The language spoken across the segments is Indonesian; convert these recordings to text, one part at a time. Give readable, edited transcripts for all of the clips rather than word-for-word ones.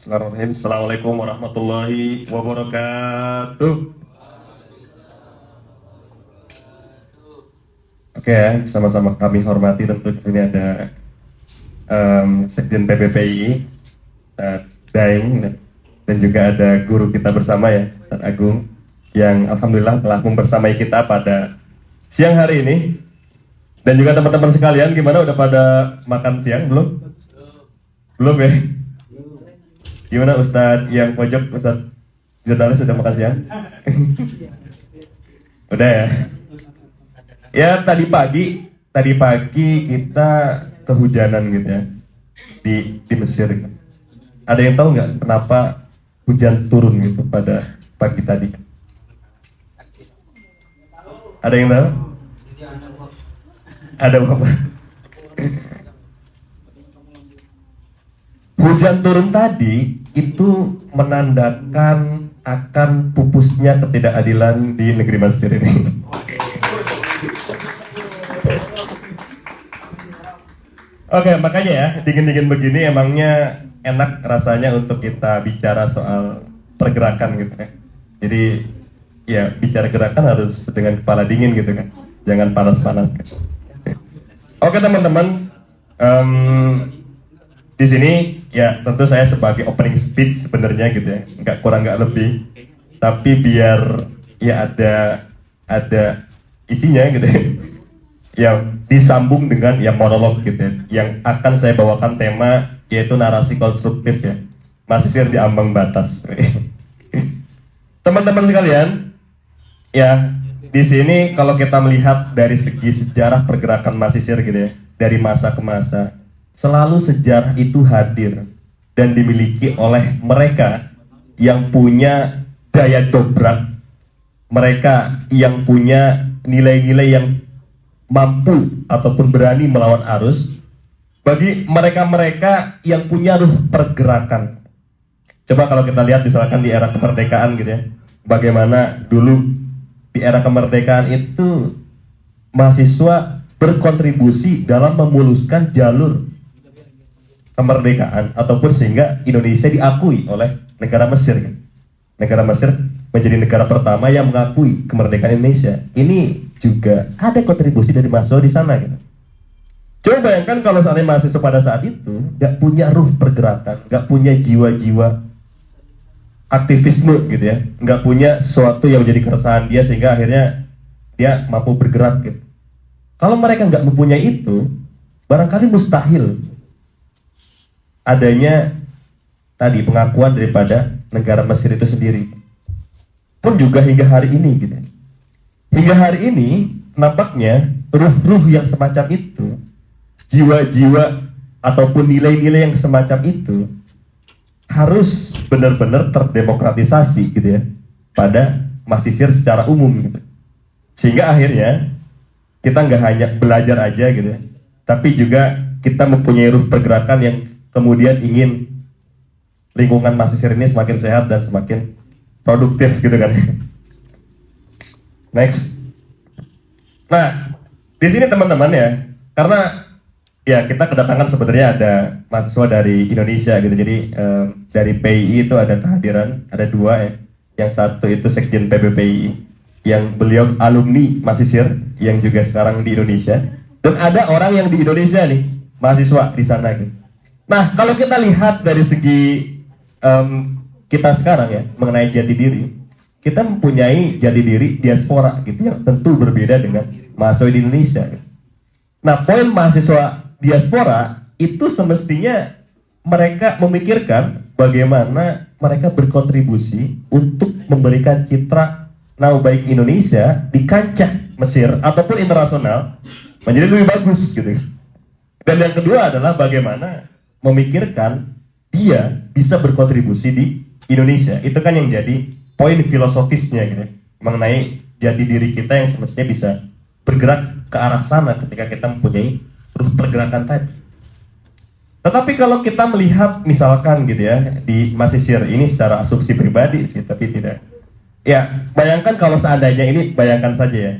Bismillahirrahmanirrahim. Assalamualaikum warahmatullahi wabarakatuh. Oke ya, sama-sama kami hormati tentu di sini ada Sekjen PBPI, Daeng, dan juga ada guru kita bersama ya, Ustaz Agung, yang alhamdulillah telah membersamai kita pada siang hari ini. Dan juga teman-teman sekalian, gimana udah pada makan siang belum? Belum ya? Gimana Ustadz yang pojok, Ustadz jurnalis sudah makan siang? Udah ya? Ya tadi pagi kita kehujanan gitu ya di Mesir. Ada yang tahu nggak kenapa hujan turun gitu pada pagi tadi? Ada yang tahu? Ada apa? Hujan turun tadi itu menandakan akan pupusnya ketidakadilan di negeri Mesir ini. Oke, makanya ya, dingin-dingin begini emangnya enak rasanya untuk kita bicara soal pergerakan gitu ya. Jadi ya bicara gerakan harus dengan kepala dingin gitu kan, jangan panas-panas. Oke teman-teman, di sini ya tentu saya sebagai opening speech sebenarnya gitu ya, nggak kurang nggak lebih, tapi biar ya ada isinya gitu ya. Yang disambung dengan yang monolog gitu ya, yang akan saya bawakan tema yaitu narasi konstruktif ya, Mesir di ambang batas. Teman-teman sekalian, ya di sini kalau kita melihat dari segi sejarah pergerakan Mesir gitu ya, dari masa ke masa, selalu sejarah itu hadir dan dimiliki oleh mereka yang punya daya dobrak, mereka yang punya nilai-nilai yang mampu ataupun berani melawan arus, bagi mereka-mereka yang punya ruh pergerakan. Coba kalau kita lihat misalkan di era kemerdekaan gitu ya, bagaimana dulu di era kemerdekaan itu mahasiswa berkontribusi dalam memuluskan jalur kemerdekaan ataupun sehingga Indonesia diakui oleh negara Mesir gitu. Negara Mesir menjadi negara pertama yang mengakui kemerdekaan Indonesia. Ini juga ada kontribusi dari mahasiswa di sana gitu. Coba bayangkan kalau seandainya mahasiswa pada saat itu nggak punya ruh pergerakan, nggak punya jiwa-jiwa aktivisme gitu ya, nggak punya sesuatu yang menjadi keresahan dia sehingga akhirnya dia mampu bergerak gitu. Kalau mereka nggak mempunyai itu, barangkali mustahil adanya tadi pengakuan daripada negara Mesir itu sendiri. Pun juga hingga hari ini gitu. Hingga hari ini nampaknya ruh-ruh yang semacam itu, jiwa-jiwa ataupun nilai-nilai yang semacam itu harus benar-benar terdemokratisasi gitu ya pada Mesir secara umum gitu. Sehingga akhirnya kita nggak hanya belajar aja gitu ya, tapi juga kita mempunyai ruh pergerakan yang kemudian ingin lingkungan Mesir ini semakin sehat dan semakin produktif gitu kan. Next. Nah, di sini teman-teman ya, karena ya kita kedatangan sebenarnya ada mahasiswa dari Indonesia gitu. Jadi dari PII itu ada kehadiran, ada dua ya. Yang satu itu Sekjen PBPI, yang beliau alumni Mesir yang juga sekarang di Indonesia. Dan ada orang yang di Indonesia nih, mahasiswa di sana gitu. Nah, kalau kita lihat dari segi kita sekarang ya mengenai jati diri, kita mempunyai jati diri diaspora gitu yang tentu berbeda dengan mahasiswa di Indonesia. Nah, poin mahasiswa diaspora itu semestinya mereka memikirkan bagaimana mereka berkontribusi untuk memberikan citra nama baik Indonesia di kancah Mesir ataupun internasional menjadi lebih bagus gitu. Dan yang kedua adalah bagaimana memikirkan dia bisa berkontribusi di Indonesia. Itu kan yang jadi poin filosofisnya gitu, mengenai jati diri kita yang semestinya bisa bergerak ke arah sana ketika kita mempunyai ruh pergerakan tadi. Tetapi kalau kita melihat misalkan gitu ya di Mesir ini secara asumsi pribadi sih, tapi tidak. Ya, bayangkan kalau seandainya ini, bayangkan saja.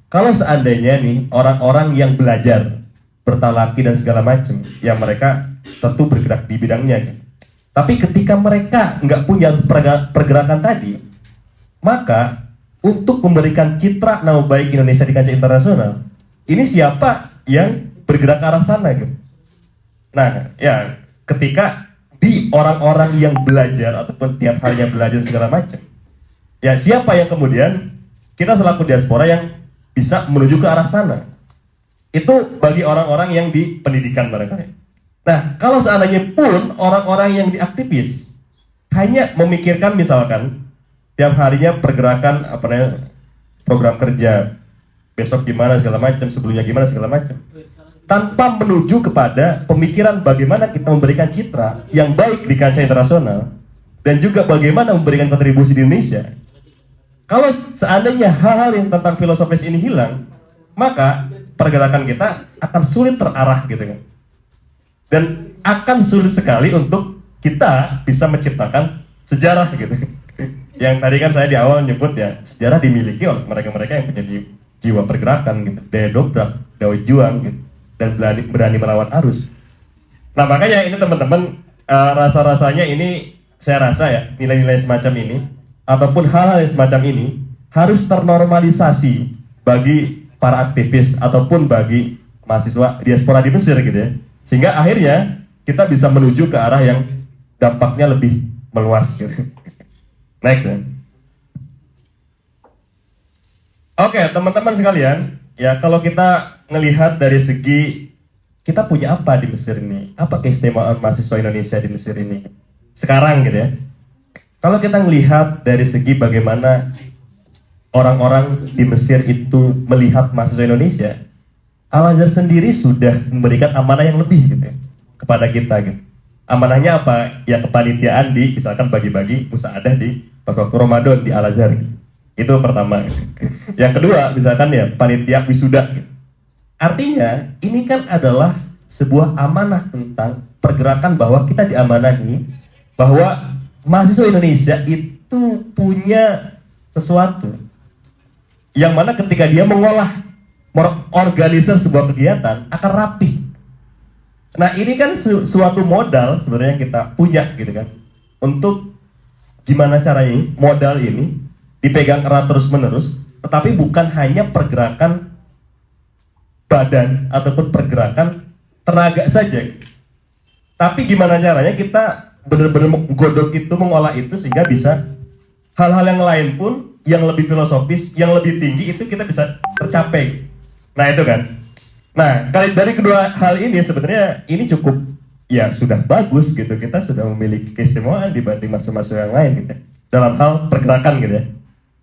Kalau seandainya nih orang-orang yang belajar bertalaki dan segala macam, yang mereka tentu bergerak di bidangnya. Gitu. Tapi ketika mereka nggak punya pergerakan tadi, maka untuk memberikan citra nama baik Indonesia di kancah internasional, ini siapa yang bergerak ke arah sana gitu. Nah, ya ketika di orang-orang yang belajar ataupun tiap harinya belajar segala macam, ya siapa yang kemudian kita selaku diaspora yang bisa menuju ke arah sana? Itu bagi orang-orang yang di pendidikan barangkali. Nah, kalau seandainya pun orang-orang yang di aktivis hanya memikirkan misalkan tiap harinya pergerakan program kerja besok gimana segala macam, sebelumnya gimana segala macam, tanpa menuju kepada pemikiran bagaimana kita memberikan citra yang baik di kancah internasional dan juga bagaimana memberikan kontribusi di Indonesia. Kalau seandainya hal-hal yang tentang filosofis ini hilang, maka pergerakan kita akan sulit terarah gitu kan. Dan akan sulit sekali untuk kita bisa menciptakan sejarah gitu. Yang tadi kan saya di awal nyebut ya, sejarah dimiliki oleh mereka-mereka yang punya jiwa pergerakan gitu, daya dobrak, daya juang gitu, dan berani melawan arus. Nah makanya ini teman-teman, rasa-rasanya ini saya rasa ya, nilai-nilai semacam ini ataupun hal-hal yang semacam ini harus ternormalisasi bagi para aktivis ataupun bagi mahasiswa diaspora di Mesir gitu ya. Sehingga akhirnya kita bisa menuju ke arah yang dampaknya lebih meluas gitu. Next ya. Oke, teman-teman sekalian, ya kalau kita ngelihat dari segi kita punya apa di Mesir ini, apa keistimewaan mahasiswa Indonesia di Mesir ini sekarang gitu ya. Kalau kita melihat dari segi bagaimana orang-orang di Mesir itu melihat mahasiswa Indonesia, Al-Azhar sendiri sudah memberikan amanah yang lebih gitu ya, kepada kita gitu. Amanahnya apa? Ya kepanitiaan di misalkan bagi-bagi musaadah di pas waktu Ramadan di Al-Azhar gitu. Itu pertama. Yang kedua misalkan ya panitia wisuda gitu. Artinya ini kan adalah sebuah amanah tentang pergerakan bahwa kita diamanahi bahwa mahasiswa Indonesia itu punya sesuatu yang mana ketika dia mengolah organisir sebuah kegiatan akan rapi. Nah ini kan suatu modal sebenarnya yang kita punya gitu kan, untuk gimana caranya modal ini dipegang erat terus menerus, tetapi bukan hanya pergerakan badan ataupun pergerakan tenaga saja, tapi gimana caranya kita benar-benar menggodok itu, mengolah itu sehingga bisa hal-hal yang lain pun yang lebih filosofis, yang lebih tinggi itu kita bisa tercapai. Nah itu kan. Nah dari kedua hal ini sebenarnya ini cukup ya sudah bagus gitu. Kita sudah memiliki keistimewaan dibanding mahasiswa yang lain gitu. Dalam hal pergerakan gitu ya.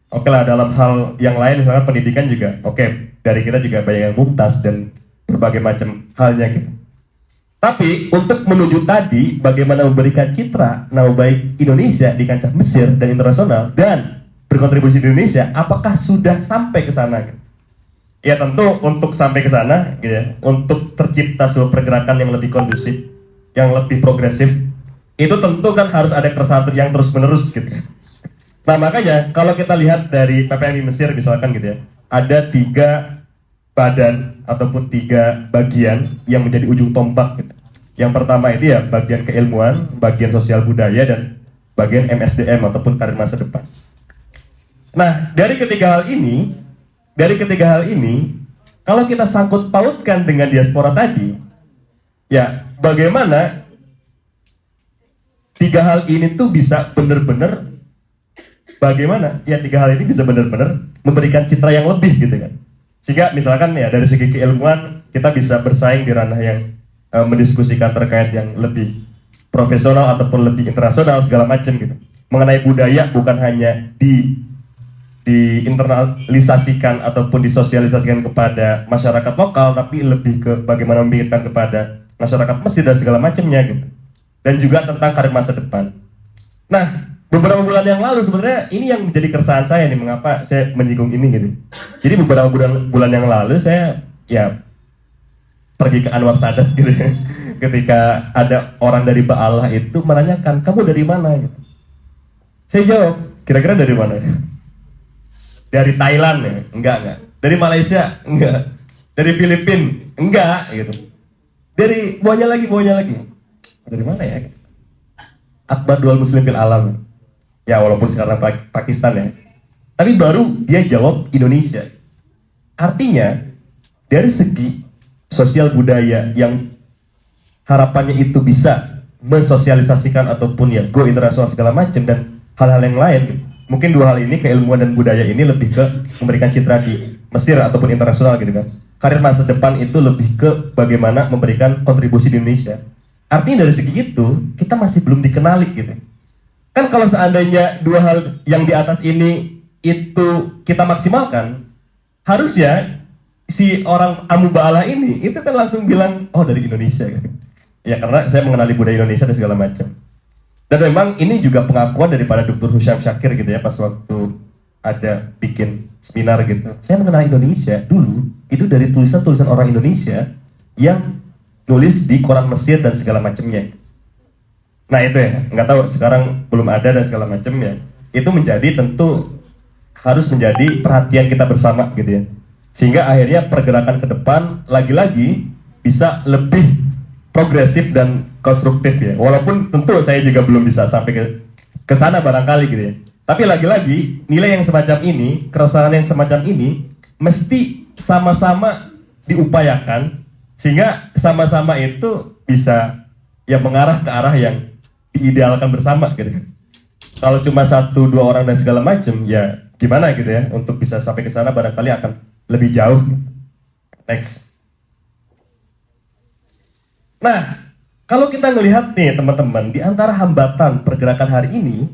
Oke lah, dalam hal yang lain misalnya pendidikan juga oke, dari kita juga banyak yang mumtaz dan berbagai macam halnya gitu. Tapi untuk menuju tadi bagaimana memberikan citra nama baik Indonesia di kancah Mesir dan internasional dan berkontribusi di Indonesia, apakah sudah sampai ke sana gitu? Ya tentu untuk sampai ke sana gitu ya, untuk tercipta sebuah pergerakan yang lebih kondusif, yang lebih progresif, itu tentu kan harus ada keresahan yang terus menerus gitu. Nah makanya kalau kita lihat dari PPMI Mesir misalkan gitu ya, ada 3 badan ataupun 3 bagian yang menjadi ujung tombak gitu. Yang pertama itu ya bagian keilmuan, bagian sosial budaya, dan bagian MSDM ataupun karir masa depan. Nah dari ketiga hal ini, kalau kita sangkut pautkan dengan diaspora tadi, ya bagaimana 3 hal ini tuh bisa benar-benar bagaimana ya 3 hal ini bisa benar-benar memberikan citra yang lebih gitu kan. Sehingga misalkan ya dari segi keilmuan kita bisa bersaing di ranah yang mendiskusikan terkait yang lebih profesional ataupun lebih internasional segala macam gitu. Mengenai budaya bukan hanya diinternalisasikan ataupun disosialisasikan kepada masyarakat lokal, tapi lebih ke bagaimana memikirkan kepada masyarakat Mesir dan segala macamnya gitu. Dan juga tentang karir masa depan. Nah, beberapa bulan yang lalu sebenarnya ini yang menjadi keresahan saya nih, mengapa saya menyinggung ini gitu. Jadi beberapa bulan yang lalu saya ya pergi ke Anwar Sadat gitu ya. Ketika ada orang dari Ba'alah itu menanyakan, kamu dari mana gitu. Saya jawab, kira-kira dari mana ya? Dari Thailand ya? Enggak. Dari Malaysia? Enggak. Dari Filipina? Enggak gitu. Dari bawahnya lagi. Dari mana ya? akbar dual muslim fil alam. Ya walaupun sekarang Pakistan ya. Tapi baru dia jawab Indonesia. Artinya dari segi sosial budaya yang harapannya itu bisa mensosialisasikan ataupun ya go internasional segala macam dan hal-hal yang lain. Mungkin dua hal ini, keilmuan dan budaya ini lebih ke memberikan citra di Mesir ataupun internasional gitu kan. Karir masa depan itu lebih ke bagaimana memberikan kontribusi di Indonesia. Artinya dari segi itu kita masih belum dikenali gitu. Kan kalau seandainya dua hal yang di atas ini itu kita maksimalkan, harusnya si orang Amuba'alah ini itu kan langsung bilang, oh dari Indonesia gitu. Ya karena saya mengenali budaya Indonesia dan segala macam. Dan memang ini juga pengakuan daripada Dr. Husyam Syakir gitu ya, pas waktu ada bikin seminar gitu. Saya mengenal Indonesia dulu itu dari tulisan-tulisan orang Indonesia yang nulis di koran Mesir dan segala macamnya. Nah itu ya, nggak tahu sekarang belum ada dan segala macamnya. Itu menjadi tentu harus menjadi perhatian kita bersama gitu ya. Sehingga akhirnya pergerakan ke depan lagi-lagi bisa lebih progresif dan konstruktif ya. Walaupun tentu saya juga belum bisa sampai ke sana barangkali gitu ya. Tapi lagi-lagi nilai yang semacam ini, keresahan yang semacam ini mesti sama-sama diupayakan sehingga sama-sama itu bisa ya mengarah ke arah yang diidealkan bersama gitu kan. Kalau cuma satu dua orang dan segala macam ya gimana gitu ya untuk bisa sampai ke sana barangkali akan lebih jauh. Next. Nah, kalau kita melihat nih teman-teman, di antara hambatan pergerakan hari ini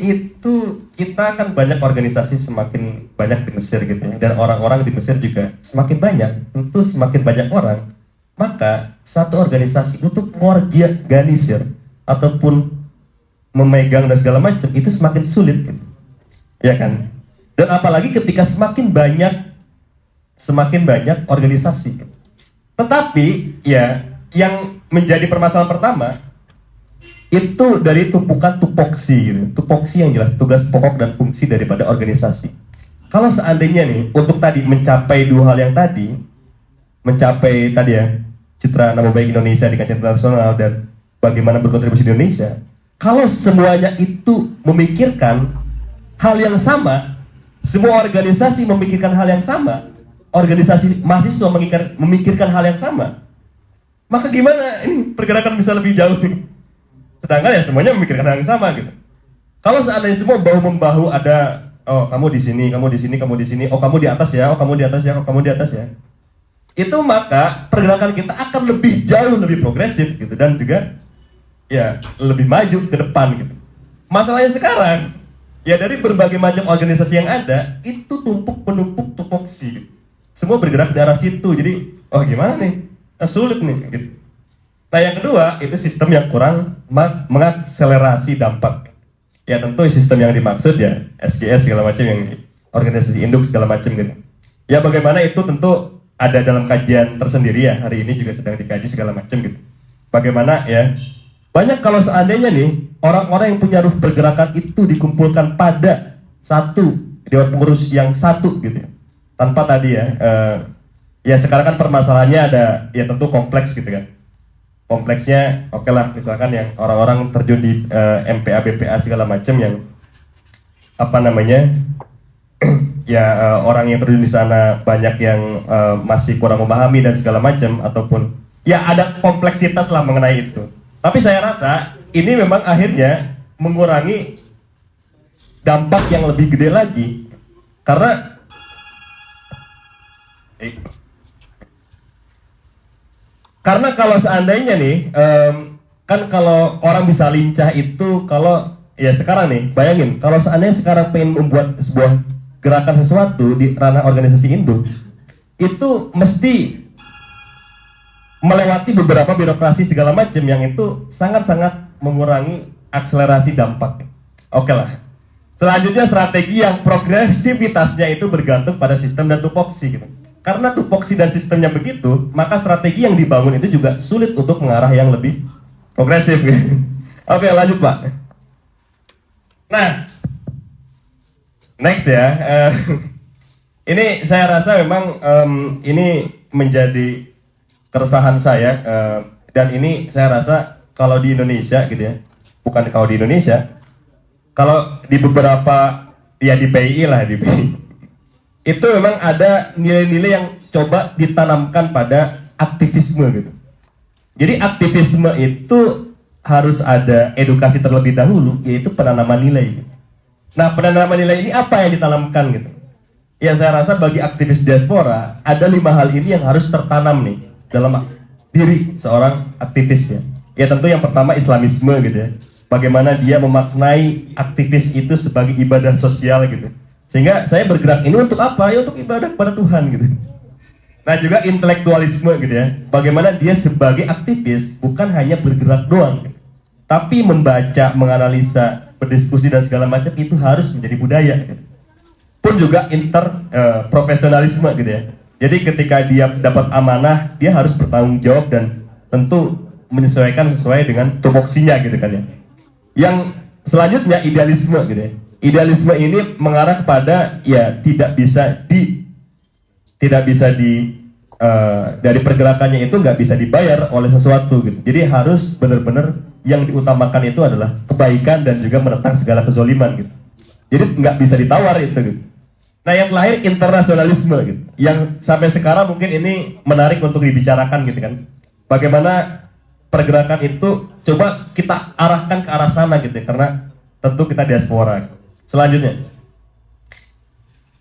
itu kita kan banyak organisasi semakin banyak di Mesir gitu ya, dan orang-orang di Mesir juga semakin banyak, tentu semakin banyak orang, maka satu organisasi untuk mengorganisir ataupun memegang dan segala macam itu semakin sulit gitu. Ya kan? Dan apalagi ketika semakin banyak organisasi gitu. Tetapi ya yang menjadi permasalahan pertama itu dari tumpukan tupoksi gitu. Tupoksi yang jelas tugas pokok dan fungsi daripada organisasi. Kalau seandainya nih untuk tadi mencapai dua hal yang tadi, mencapai tadi ya citra nama baik Indonesia di kancah internasional dan bagaimana berkontribusi di Indonesia, kalau semuanya itu memikirkan hal yang sama, semua organisasi memikirkan hal yang sama, organisasi mahasiswa memikirkan hal yang sama, maka gimana ini pergerakan bisa lebih jauh nih? Sedangkan ya semuanya memikirkan hal yang sama gitu. Kalau seandainya semua bahu-membahu ada, oh kamu di sini, kamu di sini, kamu di sini, oh kamu di atas ya, oh kamu di atas ya, oh kamu di atas ya, itu maka pergerakan kita akan lebih jauh, lebih progresif gitu dan juga ya lebih maju ke depan gitu. Masalahnya sekarang ya dari berbagai macam organisasi yang ada itu tumpuk penumpuk tupoksi gitu. Semua bergerak di arah situ, jadi oh gimana nih, sulit nih gitu. Nah yang kedua itu sistem yang kurang mengakselerasi dampak. Ya tentu sistem yang dimaksud ya SGS segala macam, yang organisasi induk segala macam gitu. Ya bagaimana itu tentu ada dalam kajian tersendiri ya, hari ini juga sedang dikaji segala macam gitu. Bagaimana ya, banyak kalau seandainya nih orang-orang yang punya ruh pergerakan itu dikumpulkan pada satu dewan pengurus yang satu gitu ya. Tanpa tadi ya, ya sekarang kan permasalahannya ada, ya tentu kompleks gitu kan. Kompleksnya oke lah, misalkan yang orang-orang terjun di MPA, BPA segala macam yang apa namanya, ya orang yang terjun di sana banyak yang masih kurang memahami dan segala macam, ataupun ya ada kompleksitas lah mengenai itu. Tapi saya rasa ini memang akhirnya mengurangi dampak yang lebih gede lagi, karena kalau seandainya nih, kan kalau orang bisa lincah itu kalau ya sekarang nih, bayangin kalau seandainya sekarang pengen membuat sebuah gerakan sesuatu di ranah organisasi induk, itu mesti melewati beberapa birokrasi segala macam yang itu sangat-sangat mengurangi akselerasi dampak. Oke lah. Selanjutnya strategi yang progresivitasnya itu bergantung pada sistem dan tupoksi gitu. Karena tupoksi dan sistemnya begitu, maka strategi yang dibangun itu juga sulit untuk mengarah yang lebih progresif gitu. Oke, lanjut Pak. Nah, next ya. Ini saya rasa memang ini menjadi keresahan saya, dan ini saya rasa kalau di Indonesia gitu ya, bukan kalau di Indonesia, kalau di beberapa ya di PII lah di PII itu memang ada nilai-nilai yang coba ditanamkan pada aktivisme gitu. Jadi aktivisme itu harus ada edukasi terlebih dahulu, yaitu penanaman nilai. Nah, penanaman nilai ini apa yang ditanamkan gitu? Ya, saya rasa bagi aktivis diaspora ada 5 hal ini yang harus tertanam nih dalam diri seorang aktivis ya. Ya tentu yang pertama Islamisme gitu ya. Bagaimana dia memaknai aktivis itu sebagai ibadah sosial gitu. Sehingga saya bergerak ini untuk apa? Ya untuk ibadah kepada Tuhan gitu. Nah juga intelektualisme gitu ya. Bagaimana dia sebagai aktivis bukan hanya bergerak doang, gitu, tapi membaca, menganalisa, berdiskusi dan segala macam itu harus menjadi budaya. Gitu. Pun juga profesionalisme gitu ya. Jadi ketika dia dapat amanah, dia harus bertanggung jawab dan tentu menyesuaikan sesuai dengan tupoksinya gitu kan ya. Yang selanjutnya idealisme gitu ya. Idealisme ini mengarah kepada ya tidak bisa dari pergerakannya itu nggak bisa dibayar oleh sesuatu gitu. Jadi harus benar-benar yang diutamakan itu adalah kebaikan dan juga menentang segala kezoliman gitu. Jadi nggak bisa ditawar itu gitu. Nah yang terakhir internasionalisme gitu. Yang sampai sekarang mungkin ini menarik untuk dibicarakan gitu kan. Bagaimana pergerakan itu coba kita arahkan ke arah sana gitu ya, karena tentu kita diaspora. Selanjutnya.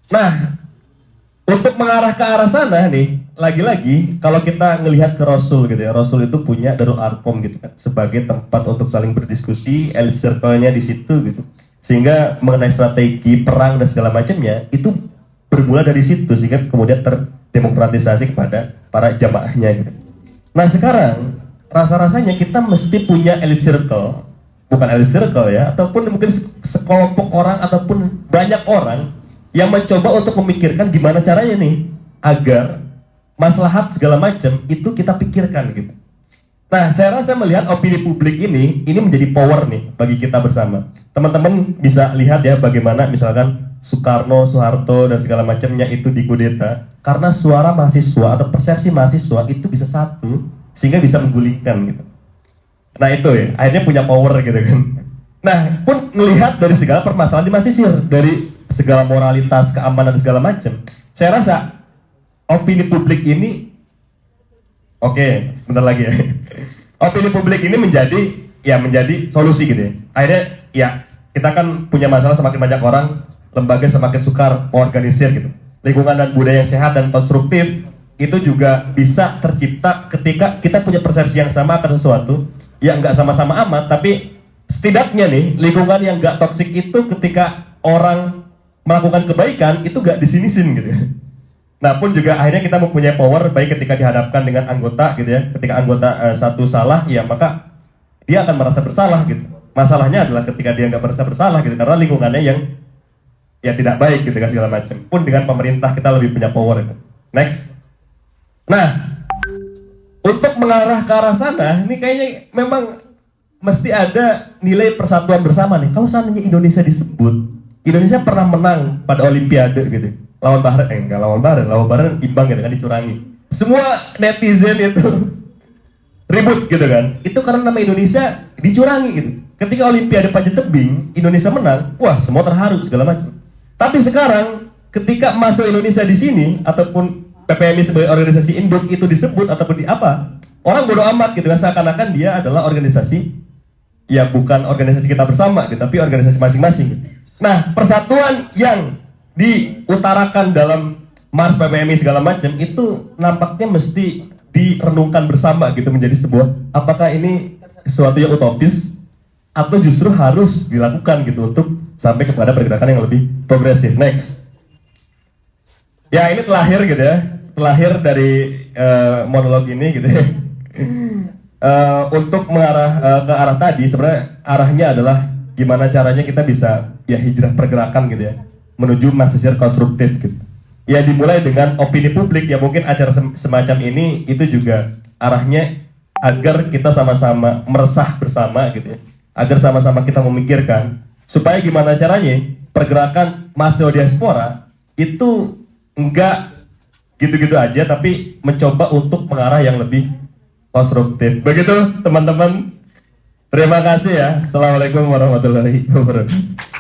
Nah, untuk mengarah ke arah sana nih, lagi-lagi kalau kita ngelihat ke Rasul gitu ya, Rasul itu punya Darul Arqam gitu kan, sebagai tempat untuk saling berdiskusi, elite circle-nya di situ gitu. Sehingga mengenai strategi perang dan segala macamnya itu bermula dari situ sehingga kemudian terdemokratisasi kepada para jamaahnya gitu. Nah sekarang rasa-rasanya kita mesti punya elite circle, bukan elite circle ya, ataupun mungkin sekelompok orang ataupun banyak orang yang mencoba untuk memikirkan gimana caranya nih agar maslahat segala macam itu kita pikirkan gitu. Nah, saya rasa melihat opini publik ini menjadi power nih bagi kita bersama. Teman-teman bisa lihat ya bagaimana misalkan Soekarno, Soeharto dan segala macamnya itu dikudeta karena suara mahasiswa atau persepsi mahasiswa itu bisa satu sehingga bisa menggulingkan gitu. Nah itu ya, akhirnya punya power gitu kan. Nah, pun melihat dari segala permasalahan di Mesir, dari segala moralitas, keamanan dan segala macam. Saya rasa opini publik ini bentar lagi ya. Opini publik ini menjadi solusi gitu ya. Akhirnya ya kita kan punya masalah semakin banyak orang, lembaga semakin sukar organisir gitu. Lingkungan dan budaya yang sehat dan konstruktif itu juga bisa tercipta ketika kita punya persepsi yang sama akan sesuatu yang nggak sama-sama amat, tapi setidaknya nih lingkungan yang nggak toksik itu ketika orang melakukan kebaikan itu nggak disinisin gitu ya. Nah pun juga akhirnya kita mempunyai power baik ketika dihadapkan dengan anggota gitu ya. Ketika anggota satu salah ya maka dia akan merasa bersalah gitu. Masalahnya adalah ketika dia nggak merasa bersalah gitu karena lingkungannya yang ya tidak baik gitu kan segala macam. Pun dengan pemerintah kita lebih punya power gitu. Next. Nah untuk mengarah ke arah sana ini kayaknya memang mesti ada nilai persatuan bersama nih. Kalau seandainya Indonesia disebut, Indonesia pernah menang pada Olimpiade gitu. Lawan Bahrain, lawan Bahrain imbang gitu kan, dicurangi. Semua netizen itu ribut gitu kan. Itu karena nama Indonesia dicurangi gitu. Ketika Olimpiade panjat tebing, Indonesia menang, wah semua terharu segala macam. Tapi sekarang ketika masuk Indonesia di sini ataupun PPMI sebagai organisasi induk itu disebut ataupun di apa, orang bodoh amat gitu kan, seakan-akan dia adalah organisasi ya bukan organisasi kita bersama gitu, tapi organisasi masing-masing. Nah, persatuan yang diutarakan dalam Mars PPMI segala macam itu nampaknya mesti direnungkan bersama gitu menjadi sebuah apakah ini sesuatu yang utopis atau justru harus dilakukan gitu untuk sampai kepada pergerakan yang lebih progresif. Next. Ya ini terlahir gitu ya, terlahir dari monolog ini gitu ya. Untuk mengarah ke arah tadi sebenarnya arahnya adalah gimana caranya kita bisa ya hijrah pergerakan gitu ya menuju Mesir konstruktif gitu. Ya dimulai dengan opini publik ya, mungkin acara semacam ini itu juga arahnya agar kita sama-sama meresah bersama gitu ya. Agar sama-sama kita memikirkan supaya gimana caranya pergerakan mahasiswa diaspora itu enggak gitu-gitu aja tapi mencoba untuk mengarah yang lebih konstruktif. Begitu teman-teman. Terima kasih ya. Assalamualaikum warahmatullahi wabarakatuh.